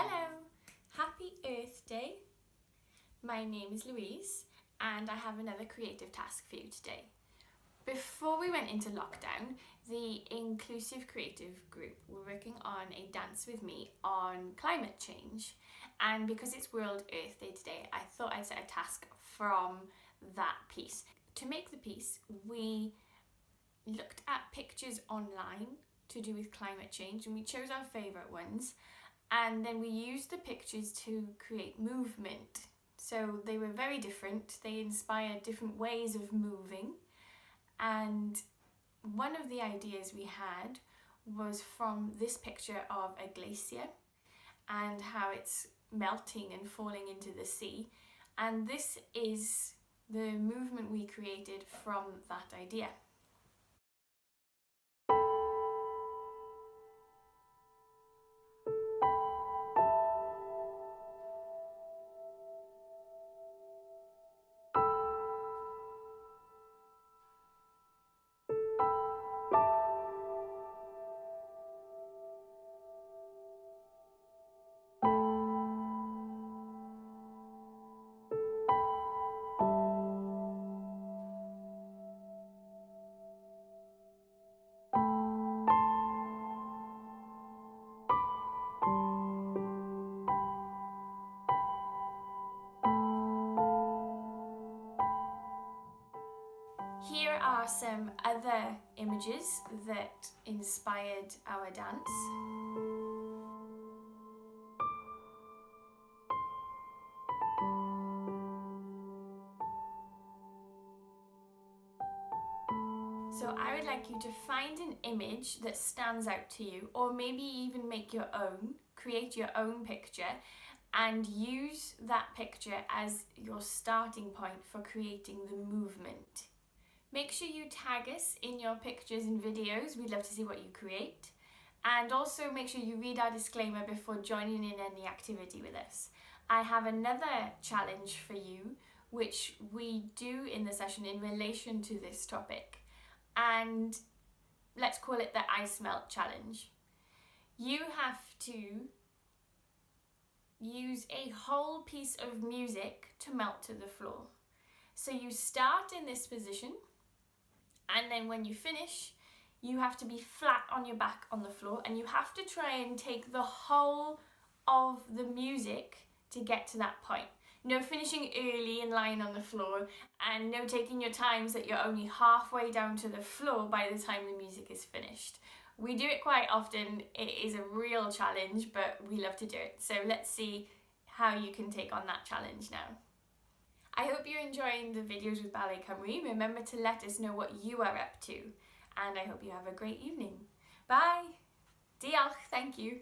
Hello! Happy Earth Day! My name is Louise and I have another creative task for you today. Before we went into lockdown, the Inclusive Creative Group were working on a dance with me on climate change, and because it's World Earth Day today, I thought I'd set a task from that piece. To make the piece, we looked at pictures online to do with climate change and we chose our favourite ones, and then we used the pictures to create movement. So they were very different, they inspired different ways of moving, and one of the ideas we had was from this picture of a glacier and how it's melting and falling into the sea, and this is the movement we created from that idea. Here are some other images that inspired our dance. So I would like you to find an image that stands out to you, or maybe even make your own, create your own picture, and use that picture as your starting point for creating the movement. Make sure you tag us in your pictures and videos, we'd love to see what you create. And also make sure you read our disclaimer before joining in any activity with us. I have another challenge for you, which we do in the session in relation to this topic. And let's call it the ice melt challenge. You have to use a whole piece of music to melt to the floor. So you start in this position, and then when you finish, you have to be flat on your back on the floor, and you have to try and take the whole of the music to get to that point. No finishing early and lying on the floor, and no taking your time so that you're only halfway down to the floor by the time the music is finished. We do it quite often, it is a real challenge, but we love to do it. So let's see how you can take on that challenge now. I hope you're enjoying the videos with Ballet Cymru. Remember to let us know what you are up to, and I hope you have a great evening. Bye! Diolch, thank you.